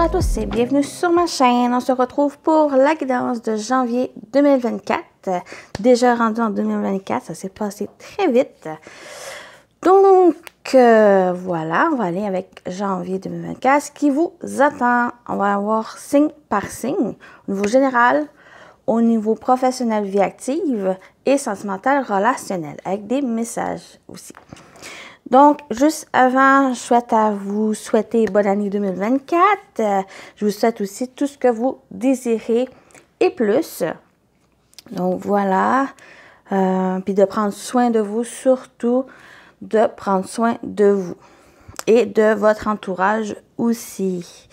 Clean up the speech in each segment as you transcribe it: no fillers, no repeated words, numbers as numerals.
à tous et bienvenue sur ma chaîne. On se retrouve pour la guidance de janvier 2024. Déjà rendu en 2024, ça s'est passé très vite. Donc, voilà, on va aller avec janvier 2024. Ce qui vous attend, on va avoir signe par signe, au niveau général, au niveau professionnel, vie active et sentimental, relationnel, avec des messages aussi. Donc, juste avant, je souhaite à vous souhaiter bonne année 2024. Je vous souhaite aussi tout ce que vous désirez et plus. Donc, voilà. Puis de prendre soin de vous, surtout de prendre soin de vous et de votre entourage aussi.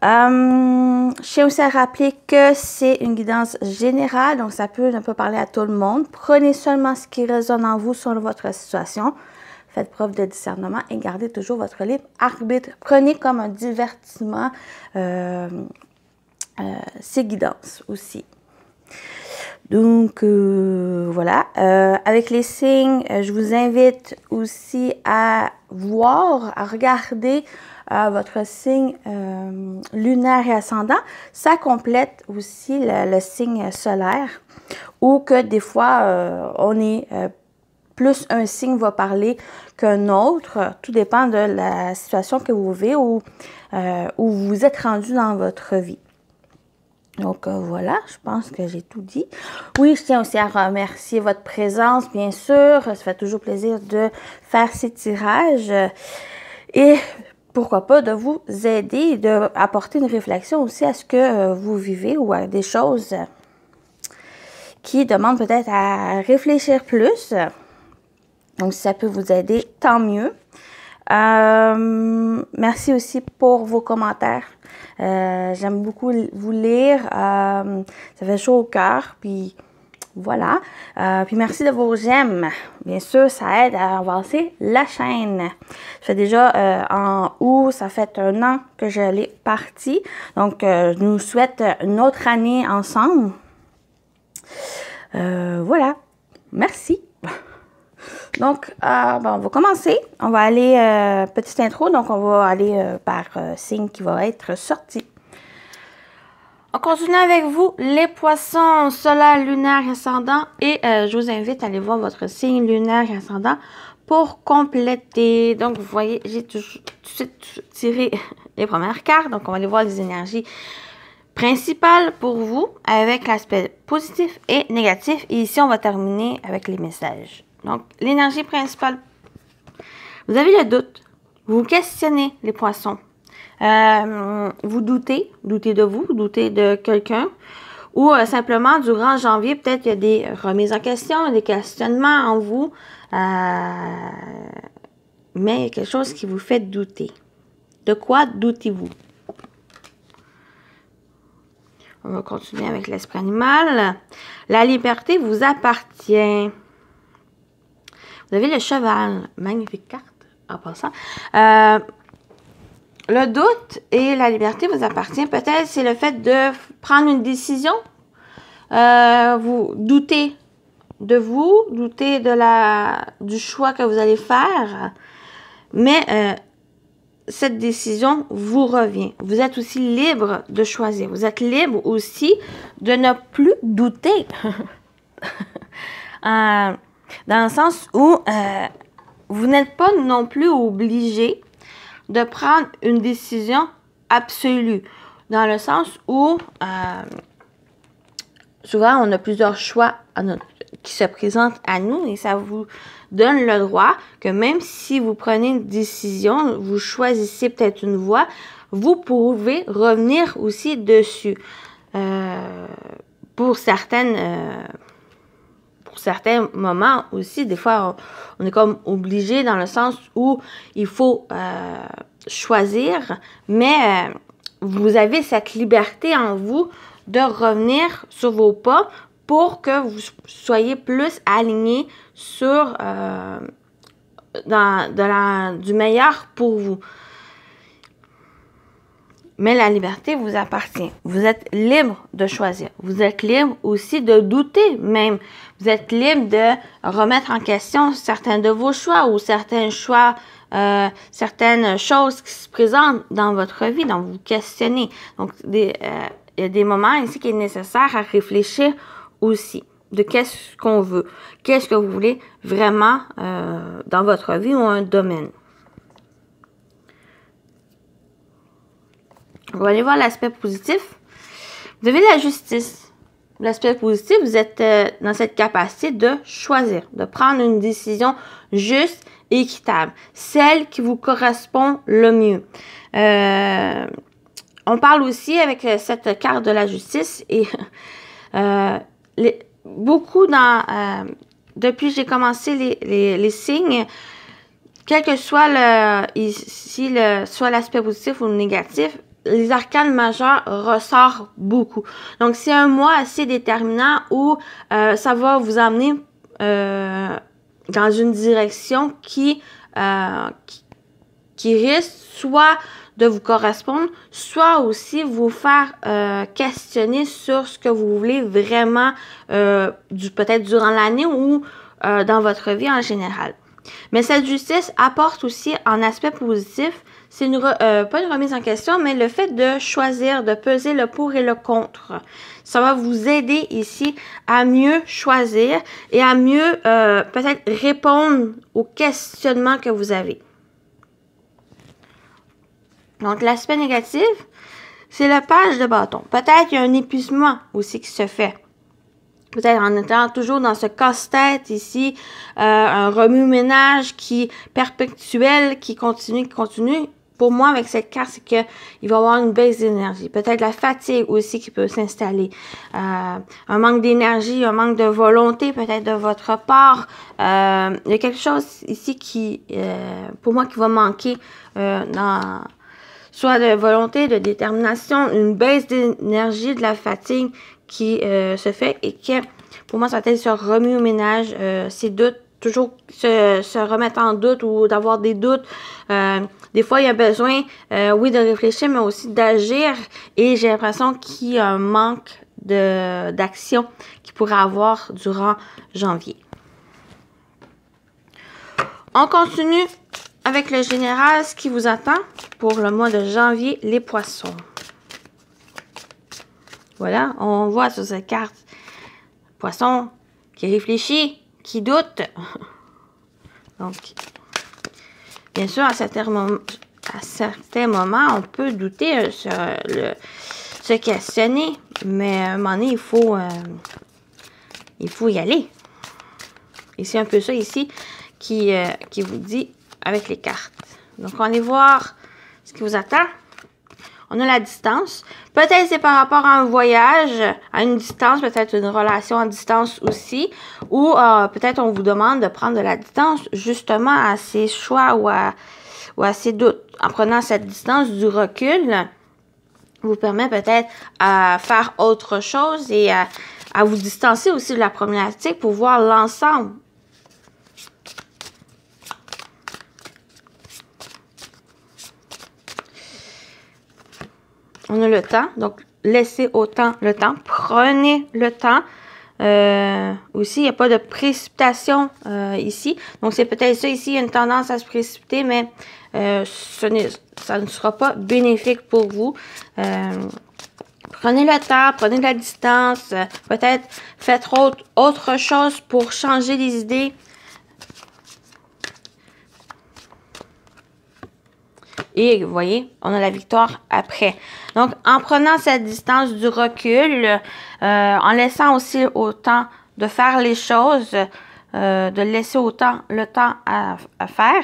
Je tiens aussi à rappeler que c'est une guidance générale, donc ça peut ne pas parler à tout le monde. Prenez seulement ce qui résonne en vous selon votre situation. Faites preuve de discernement et gardez toujours votre libre arbitre. Prenez comme un divertissement ces guidances aussi. Donc, voilà. Avec les signes, je vous invite aussi à voir, à regarder votre signe lunaire et ascendant. Ça complète aussi le signe solaire ou que des fois, on est plus un signe va parler qu'un autre. Tout dépend de la situation que vous vivez ou où vous êtes rendu dans votre vie. Donc, voilà, je pense que j'ai tout dit. Oui, je tiens aussi à remercier votre présence, bien sûr. Ça fait toujours plaisir de faire ces tirages. Et pourquoi pas de vous aider, d'apporter une réflexion aussi à ce que vous vivez ou à des choses qui demandent peut-être à réfléchir plus. Donc, si ça peut vous aider, tant mieux. Merci aussi pour vos commentaires. J'aime beaucoup vous lire. Ça fait chaud au cœur. Puis voilà. Puis merci de vos j'aime. Bien sûr, ça aide à avancer la chaîne. Ça fait déjà en août, ça fait 1 an que je l'ai partie. Donc, je nous souhaite une autre année ensemble. Voilà. Merci. Donc, bon, on va commencer. On va aller, petite intro, donc on va aller par signe qui va être sorti. On continue avec vous, les poissons solaires, lunaires, ascendants. Et je vous invite à aller voir votre signe lunaire et ascendant pour compléter. Donc, vous voyez, j'ai tout de suite tiré les premières cartes. Donc, on va aller voir les énergies principales pour vous avec l'aspect positif et négatif. Et ici, on va terminer avec les messages. Donc, l'énergie principale, vous avez le doute, vous questionnez les poissons, vous doutez de vous, doutez de quelqu'un, ou simplement, durant janvier, peut-être qu'il y a des remises en question, des questionnements en vous, mais il y a quelque chose qui vous fait douter. De quoi doutez-vous? On va continuer avec l'esprit animal. La liberté vous appartient. Vous avez le cheval. Magnifique carte, en passant. Le doute et la liberté vous appartient. Peut-être c'est le fait de prendre une décision. Vous doutez de vous, doutez du choix que vous allez faire. Mais cette décision vous revient. Vous êtes aussi libre de choisir. Vous êtes libre aussi de ne plus douter. Dans le sens où vous n'êtes pas non plus obligé de prendre une décision absolue. Dans le sens où souvent on a plusieurs choix qui se présentent à nous et ça vous donne le droit que même si vous prenez une décision, vous choisissez peut-être une voie, vous pouvez revenir aussi dessus. Pour certains moments aussi, des fois, on est comme obligé dans le sens où il faut choisir, mais vous avez cette liberté en vous de revenir sur vos pas pour que vous soyez plus aligné sur du meilleur pour vous. Mais la liberté vous appartient. Vous êtes libre de choisir. Vous êtes libre aussi de douter même. Vous êtes libre de remettre en question certains de vos choix ou certains choix certaines choses qui se présentent dans votre vie, donc vous questionnez. Donc, il y a des moments ici qu'il est nécessaire à réfléchir aussi de qu'est-ce qu'on veut, qu'est-ce que vous voulez vraiment dans votre vie ou un domaine. On va aller voir l'aspect positif. Vous avez la justice. L'aspect positif, vous êtes dans cette capacité de choisir, de prendre une décision juste et équitable, celle qui vous correspond le mieux. On parle aussi avec cette carte de la justice et beaucoup depuis que j'ai commencé les signes, quel que soit soit l'aspect positif ou le négatif, les arcanes majeures ressortent beaucoup. Donc, c'est un mois assez déterminant où ça va vous emmener dans une direction qui risque soit de vous correspondre, soit aussi vous faire questionner sur ce que vous voulez vraiment, peut-être durant l'année ou dans votre vie en général. Mais cette justice apporte aussi un aspect positif, c'est pas une remise en question, mais le fait de choisir, de peser le pour et le contre. Ça va vous aider ici à mieux choisir et à mieux peut-être répondre aux questionnements que vous avez. Donc, l'aspect négatif, c'est le page de bâton. Peut-être qu'il y a un épuisement aussi qui se fait. Peut-être en étant toujours dans ce casse-tête ici, un remue-ménage qui est perpétuel, qui continue. Pour moi, avec cette carte, c'est qu'il va y avoir une baisse d'énergie. Peut-être la fatigue aussi qui peut s'installer. Un manque d'énergie, un manque de volonté peut-être de votre part. Il y a quelque chose ici qui, pour moi, qui va manquer soit de volonté, de détermination, une baisse d'énergie, de la fatigue qui se fait et que, pour moi, ça va être ce remue-ménage, ces doutes, toujours se remettre en doute ou d'avoir des doutes. Des fois, il y a besoin, oui, de réfléchir, mais aussi d'agir et j'ai l'impression qu'il y a un manque d'action qu'il pourrait avoir durant janvier. On continue avec le général, ce qui vous attend pour le mois de janvier, les poissons. Voilà, on voit sur cette carte, poisson qui réfléchit, qui doute. Donc, bien sûr, à certains moments, on peut douter, se questionner, mais à un moment donné, il faut y aller. Et c'est un peu ça ici qui vous dit avec les cartes. Donc, on va aller voir ce qui vous attend. On a la distance. Peut-être c'est par rapport à un voyage, à une distance, peut-être une relation à distance aussi. Ou peut-être on vous demande de prendre de la distance justement à ces choix ou à ces doutes. En prenant cette distance, du recul, vous permet peut-être à faire autre chose et à vous distancer aussi de la problématique pour voir l'ensemble. On a le temps, donc laissez autant le temps, prenez le temps. Aussi, il n'y a pas de précipitation ici. Donc, c'est peut-être ça ici, il y a une tendance à se précipiter, mais ça ne sera pas bénéfique pour vous. Prenez le temps, prenez de la distance, peut-être faites autre chose pour changer les idées. Et vous voyez, on a la victoire après. Donc, en prenant cette distance du recul, en laissant aussi autant de faire les choses, de laisser autant le temps à faire,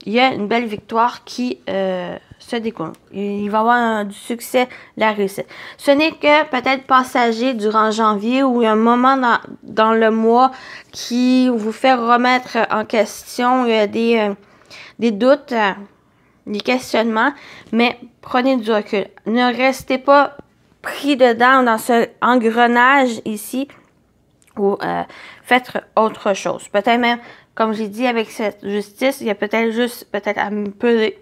il y a une belle victoire qui se découle. Il va y avoir du succès, de la réussite. Ce n'est que peut-être passager durant janvier ou un moment dans le mois qui vous fait remettre en question. Il y a des doutes, des questionnements, mais prenez du recul. Ne restez pas pris dedans dans ce engrenage ici ou faites autre chose. Peut-être même, comme j'ai dit avec cette justice, il y a peut-être juste à me peser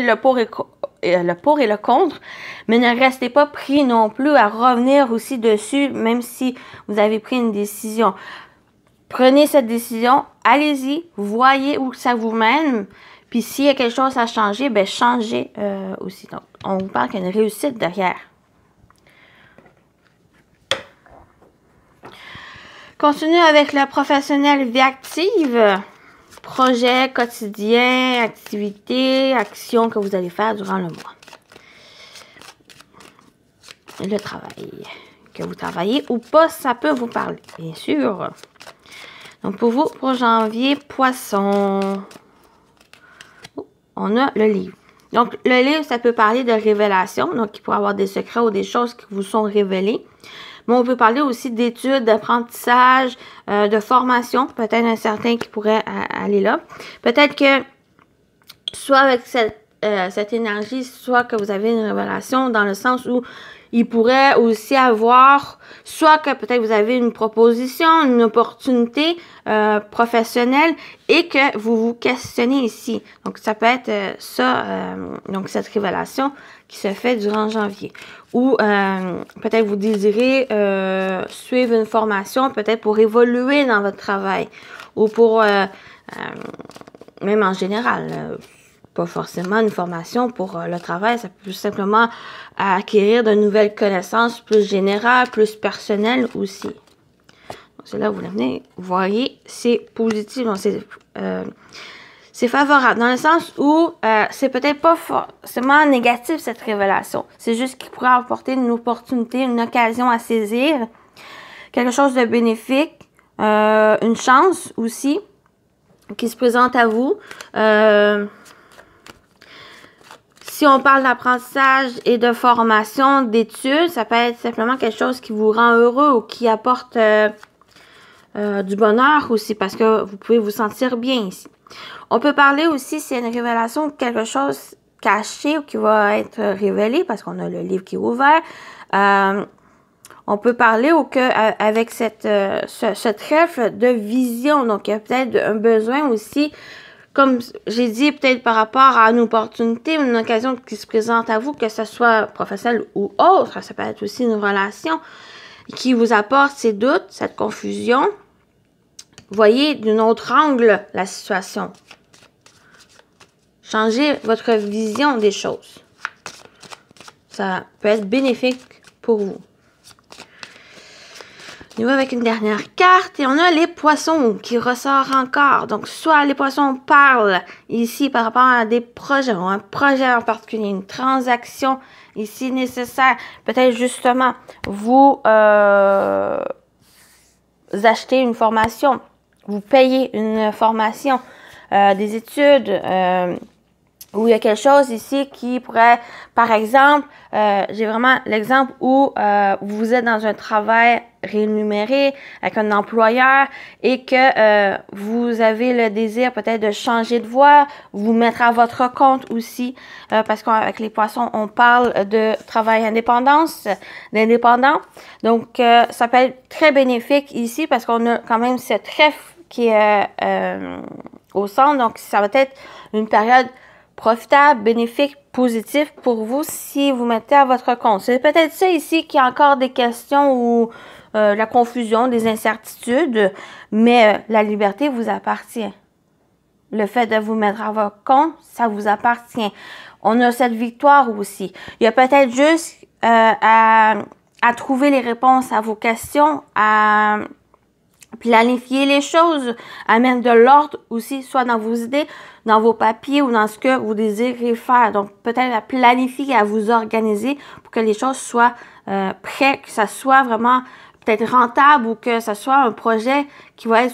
le pour et le contre, mais ne restez pas pris non plus à revenir aussi dessus, même si vous avez pris une décision. Prenez cette décision, allez-y, voyez où ça vous mène, Puis s'il y a quelque chose à changer, ben changez aussi. Donc, on vous parle qu'il y a une réussite derrière. Continue avec le professionnel vie active. Projet quotidien, activité, action que vous allez faire durant le mois. Le travail. Que vous travaillez ou pas, ça peut vous parler, bien sûr. Donc, pour vous, pour janvier, poisson, on a le livre. Donc, le livre, ça peut parler de révélation. Donc, il pourrait avoir des secrets ou des choses qui vous sont révélées. Mais on peut parler aussi d'études, d'apprentissage, de formation. Peut-être un certain qui pourrait aller là. Peut-être que, soit avec cette énergie, soit que vous avez une révélation dans le sens où il pourrait aussi avoir, soit que peut-être vous avez une proposition, une opportunité professionnelle et que vous vous questionnez ici. Donc, ça peut être donc cette révélation qui se fait durant janvier. Ou peut-être vous désirez suivre une formation, peut-être pour évoluer dans votre travail. Ou pour, même en général, pas forcément une formation pour le travail, ça peut simplement acquérir de nouvelles connaissances plus générales, plus personnelles aussi. Donc, c'est là où vous venez, vous voyez, c'est positif, c'est favorable, dans le sens où c'est peut-être pas forcément négatif cette révélation. C'est juste qu'il pourrait apporter une opportunité, une occasion à saisir, quelque chose de bénéfique, une chance aussi qui se présente à vous. Si on parle d'apprentissage et de formation, d'études, ça peut être simplement quelque chose qui vous rend heureux ou qui apporte du bonheur aussi, parce que vous pouvez vous sentir bien ici. On peut parler aussi, c'est une révélation de quelque chose caché ou qui va être révélé, parce qu'on a le livre qui est ouvert. On peut parler avec ce trèfle de vision. Donc, il y a peut-être un besoin aussi, comme j'ai dit, peut-être par rapport à une opportunité, une occasion qui se présente à vous, que ce soit professionnel ou autre, ça peut être aussi une relation qui vous apporte ces doutes, cette confusion. Voyez d'un autre angle la situation. Changez votre vision des choses. Ça peut être bénéfique pour vous. On y va avec une dernière carte et on a les poissons qui ressort encore. Donc, soit les poissons parlent ici par rapport à des projets, ou un projet en particulier, une transaction ici nécessaire. Peut-être justement, vous achetez une formation, vous payez une formation, des études, où il y a quelque chose ici qui pourrait, par exemple, j'ai vraiment l'exemple où vous êtes dans un travail rémunéré avec un employeur et que vous avez le désir peut-être de changer de voie, vous mettre à votre compte aussi, parce qu'avec les poissons, on parle de travail d'indépendant. Donc, ça peut être très bénéfique ici parce qu'on a quand même ce trèfle qui est au centre. Donc, ça va être une période profitable, bénéfique, positif pour vous si vous mettez à votre compte. C'est peut-être ça ici qui a encore des questions ou la confusion, des incertitudes, mais la liberté vous appartient. Le fait de vous mettre à votre compte, ça vous appartient. On a cette victoire aussi. Il y a peut-être juste à trouver les réponses à vos questions, à planifier les choses, à mettre de l'ordre aussi, soit dans vos idées, dans vos papiers ou dans ce que vous désirez faire. Donc, peut-être à planifier, à vous organiser pour que les choses soient prêtes, que ça soit vraiment peut-être rentable ou que ce soit un projet qui va être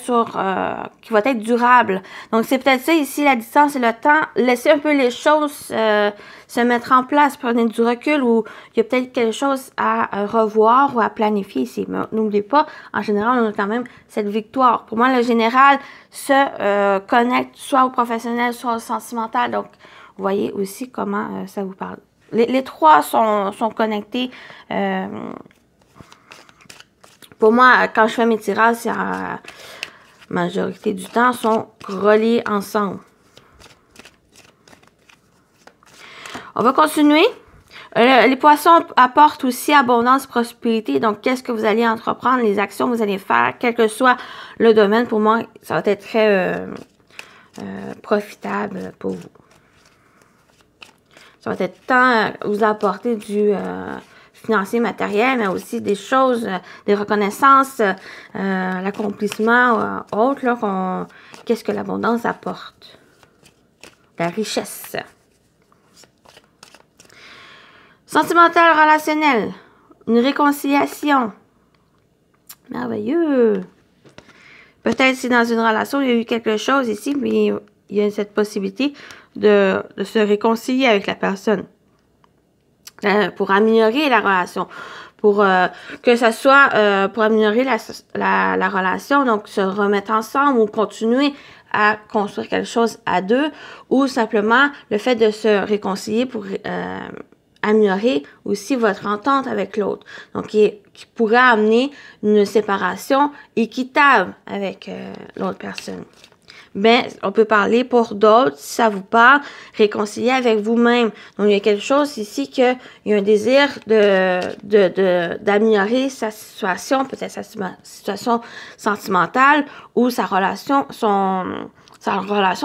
qui va être durable. Donc, c'est peut-être ça ici, la distance et le temps. Laissez un peu les choses se mettre en place. Prenez du recul ou il y a peut-être quelque chose à revoir ou à planifier ici. Mais n'oubliez pas, en général, on a quand même cette victoire. Pour moi, le général se connecte soit au professionnel, soit au sentimental. Donc, vous voyez aussi comment ça vous parle. Les trois sont connectés. Pour moi, quand je fais mes tirages, c'est la majorité du temps, sont reliés ensemble. On va continuer. Les poissons apportent aussi abondance, prospérité. Donc, qu'est-ce que vous allez entreprendre, les actions que vous allez faire, quel que soit le domaine. Pour moi, ça va être très profitable pour vous. Ça va être tant vous apporter du financier matériel, mais aussi des choses, des reconnaissances, l'accomplissement autre, là, qu'est-ce que l'abondance apporte? La richesse. Sentimental, relationnel. Une réconciliation. Merveilleux. Peut-être si dans une relation, il y a eu quelque chose ici, mais il y a cette possibilité de se réconcilier avec la personne. Pour améliorer la relation. Pour que ça soit pour améliorer la relation, donc se remettre ensemble ou continuer à construire quelque chose à deux, ou simplement le fait de se réconcilier pour améliorer aussi votre entente avec l'autre. Donc, qui pourrait amener une séparation équitable avec l'autre personne. Ben, on peut parler pour d'autres, si ça vous parle, réconcilier avec vous-même. Donc, il y a quelque chose ici qu'il y a un désir d'améliorer sa situation, peut-être sa situation sentimentale ou sa relation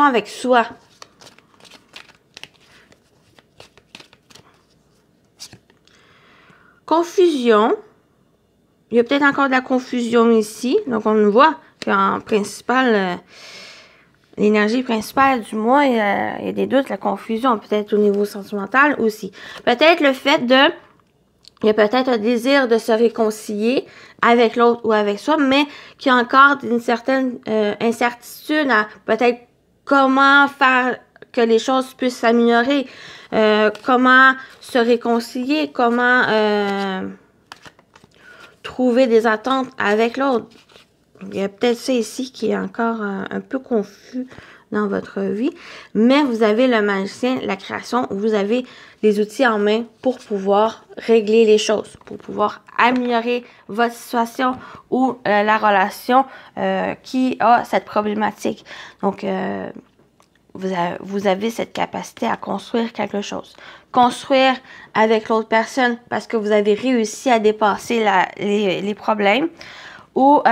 avec soi. Confusion. Il y a peut-être encore de la confusion ici. Donc, on voit qu'en principal, l'énergie principale du mois, il y a des doutes, la confusion, peut-être au niveau sentimental aussi. Peut-être le fait il y a peut-être un désir de se réconcilier avec l'autre ou avec soi, mais qu'il y a encore une certaine incertitude à peut-être comment faire que les choses puissent s'améliorer, comment se réconcilier, comment trouver des attentes avec l'autre. Il y a peut-être ça ici qui est encore un peu confus dans votre vie, mais vous avez le magicien, la création, où vous avez les outils en main pour pouvoir régler les choses, pour pouvoir améliorer votre situation ou la relation qui a cette problématique. Donc, vous avez cette capacité à construire quelque chose. Construire avec l'autre personne parce que vous avez réussi à dépasser les problèmes. Ou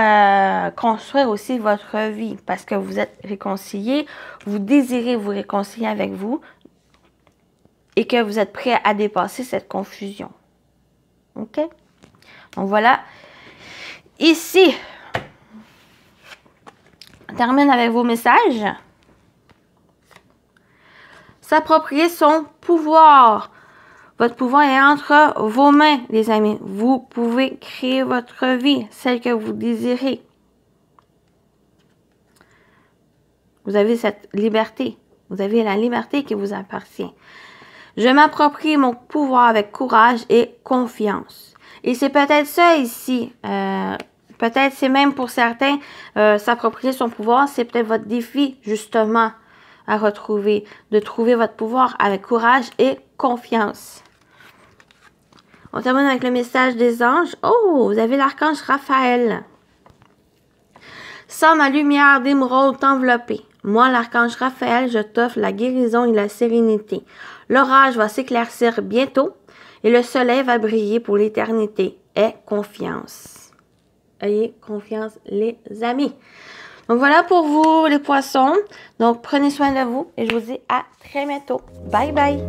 construire aussi votre vie parce que vous êtes réconcilié, vous désirez vous réconcilier avec vous et que vous êtes prêt à dépasser cette confusion. OK? Donc voilà. Ici, on termine avec vos messages. S'approprier son pouvoir. Votre pouvoir est entre vos mains, les amis. Vous pouvez créer votre vie, celle que vous désirez. Vous avez cette liberté. Vous avez la liberté qui vous appartient. Je m'approprie mon pouvoir avec courage et confiance. Et c'est peut-être ça ici. Peut-être c'est même pour certains, s'approprier son pouvoir, c'est peut-être votre défi, justement, à retrouver. De trouver votre pouvoir avec courage et confiance. On termine avec le message des anges. Oh, vous avez l'archange Raphaël. Sans ma lumière d'émeraude t'envelopper. Moi, l'archange Raphaël, je t'offre la guérison et la sérénité. L'orage va s'éclaircir bientôt et le soleil va briller pour l'éternité. Aie confiance. Ayez confiance, les amis. Donc, voilà pour vous, les poissons. Donc, prenez soin de vous et je vous dis à très bientôt. Bye, bye.